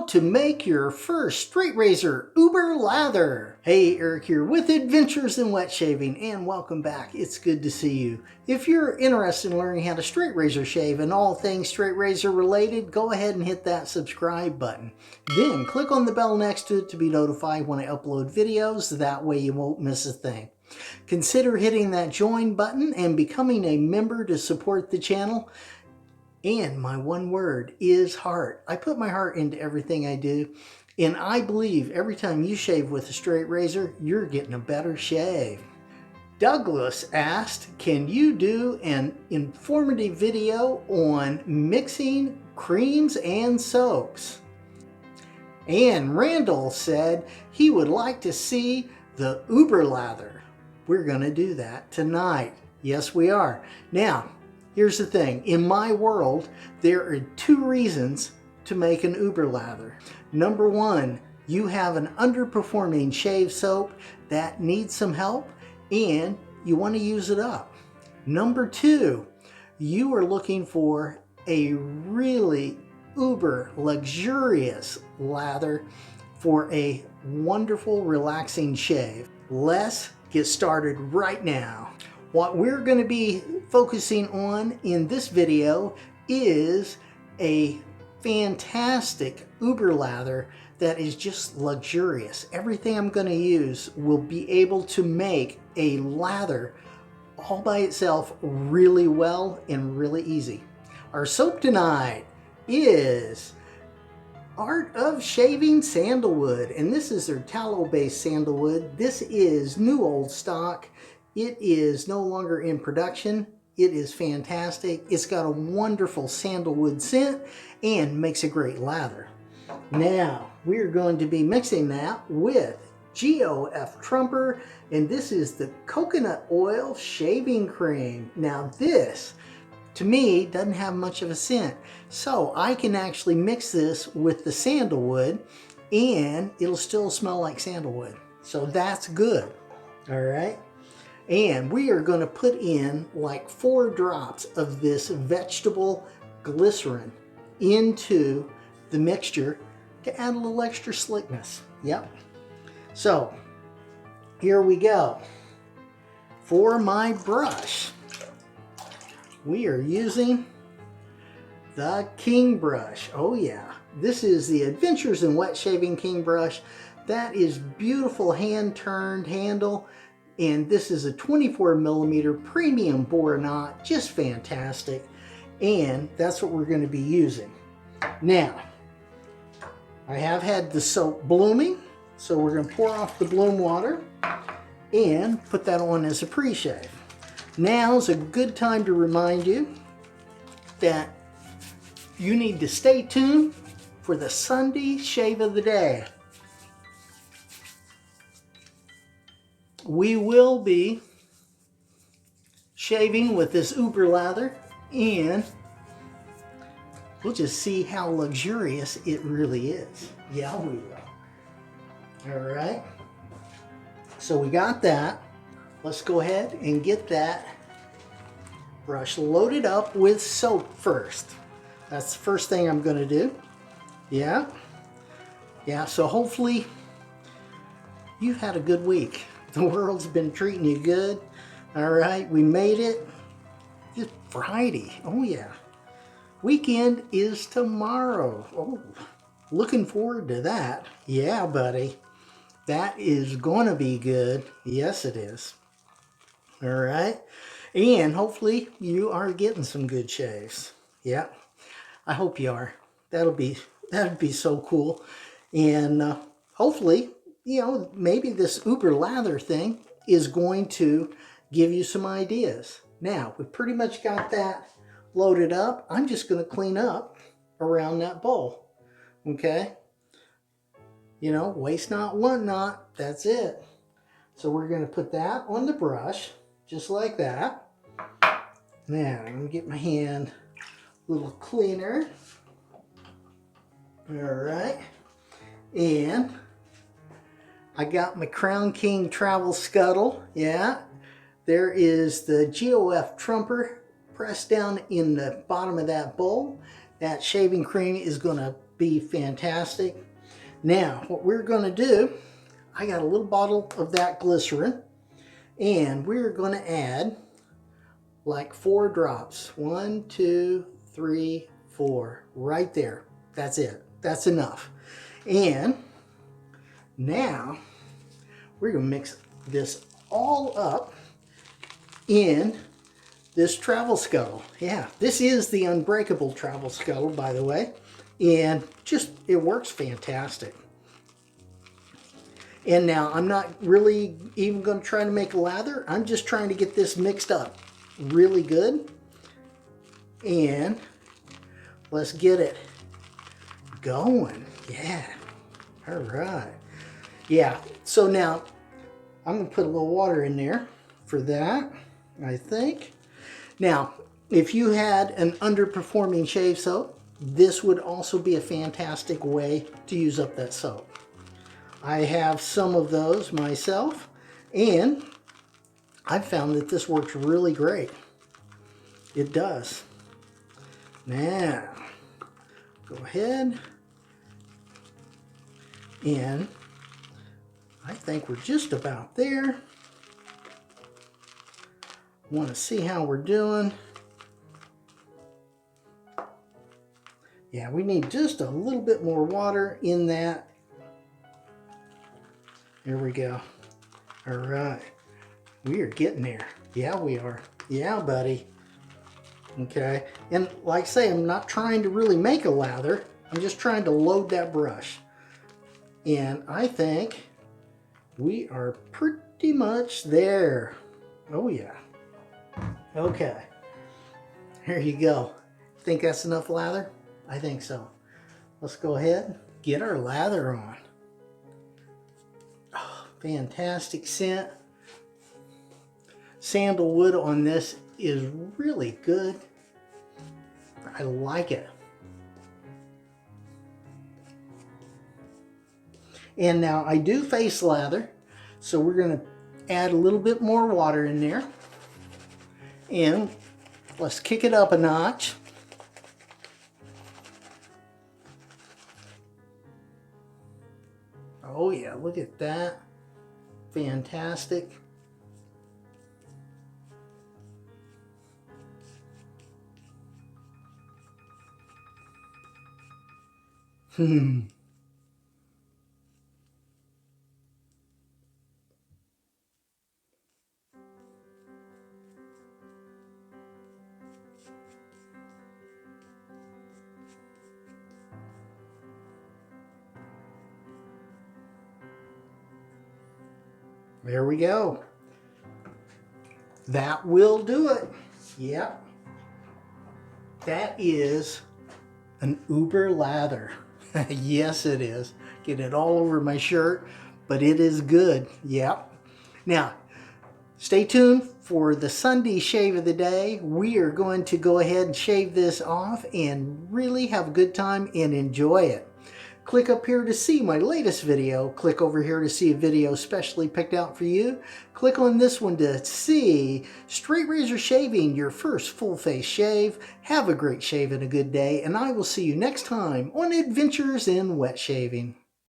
how to make your first straight razor uber lather. Hey, Eric here with Adventures in Wet Shaving, and welcome back. It's good to see you. If you're interested in learning how to straight razor shave and all things straight razor related, go ahead and hit that subscribe button. Then click on the bell next to it to be notified when I upload videos. That way you won't miss a thing. Consider hitting that join button and becoming a member to support the channel. And my one word is heart. I put my heart into everything I do, and I believe every time you shave with a straight razor, you're getting a better shave. Douglas asked, can you do an informative video on mixing creams and soaps? And Randall said he would like to see the Uber lather. We're going to do that tonight. Yes, we are. Now, here's the thing. In my world, there are two reasons to make an Uber lather. Number one, you have an underperforming shave soap that needs some help and you want to use it up. Number two, you are looking for a really uber luxurious lather for a wonderful relaxing shave. Let's get started right now. What we're going to be focusing on in this video is a fantastic Uber lather that is just luxurious. Everything I'm going to use will be able to make a lather all by itself really well and really easy. Our soap tonight is Art of Shaving Sandalwood, and this is their tallow-based sandalwood. This is new old stock. It is no longer in production. It is fantastic. It's got a wonderful sandalwood scent and makes a great lather. Now, we're going to be mixing that with GOF Trumper, and this is the coconut oil shaving cream. Now this, to me, doesn't have much of a scent. So I can actually mix this with the sandalwood and it'll still smell like sandalwood. So that's good. All right. And we are going to put in like 4 drops of this vegetable glycerin into the mixture to add a little extra slickness. Yep. So here we go. For my brush, we are using the King brush. Oh yeah. This is the Adventures in Wet Shaving King brush. That is beautiful hand-turned handle. And this is a 24mm premium bore knot, just fantastic. And that's what we're going to be using. Now, I have had the soap blooming, so we're going to pour off the bloom water and put that on as a pre-shave. Now's a good time to remind you that you need to stay tuned for the Sunday shave of the day. We will be shaving with this Uber lather, and we'll just see how luxurious it really is. Yeah, we will. All right. So we got that. Let's go ahead and get that brush loaded up with soap first. That's the first thing I'm going to do. Yeah. Yeah, so hopefully you've had a good week. The world's been treating you good. All right, we made it. It's Friday. Oh yeah. Weekend is tomorrow. Oh, looking forward to that. Yeah, buddy. That is gonna be good. Yes, it is. All right. And hopefully you are getting some good shaves. Yeah. I hope you are. That'd be so cool. And hopefully, you know, maybe this Uber lather thing is going to give you some ideas. Now, we've pretty much got that loaded up. I'm just going to clean up around that bowl. Okay? You know, waste not, want not. That's it. So we're going to put that on the brush, just like that. Now, I'm going to get my hand a little cleaner. All right. And I got my Crown King Travel Scuttle. Yeah. There is the GOF Trumper pressed down in the bottom of that bowl. That shaving cream is going to be fantastic. Now, what we're going to do, I got a little bottle of that glycerin, and we're going to add like 4 drops. 1, 2, 3, 4. Right there. That's it. That's enough. And now we're going to mix this all up in this travel scuttle. Yeah, this is the unbreakable travel scuttle, by the way. And just, it works fantastic. And now I'm not really even going to try to make a lather. I'm just trying to get this mixed up really good. And let's get it going. Yeah. All right. Yeah. So now I'm going to put a little water in there for that, I think. Now, if you had an underperforming shave soap, this would also be a fantastic way to use up that soap. I have some of those myself, and I've found that this works really great. It does. Now, go ahead, and I think we're just about there. Want to see how we're doing. Yeah, we need just a little bit more water in that. There we go. All right. We are getting there. Yeah, we are. Yeah, buddy. Okay. And like I say, I'm not trying to really make a lather. I'm just trying to load that brush. And I think we are pretty much there. Oh, yeah. Okay. Here you go. Think that's enough lather? I think so. Let's go ahead and get our lather on. Oh, fantastic scent. Sandalwood on this is really good. I like it. And now I do face lather, so we're going to add a little bit more water in there. And let's kick it up a notch. Oh yeah, look at that. Fantastic. There we go. That will do it. Yep. That is an Uber lather. Yes, it is. Get it all over my shirt, but it is good. Yep. Now, stay tuned for the Sunday shave of the day. We are going to go ahead and shave this off and really have a good time and enjoy it. Click up here to see my latest video. Click over here to see a video specially picked out for you. Click on this one to see straight razor shaving, your first full face shave. Have a great shave and a good day, and I will see you next time on Adventures in Wet Shaving.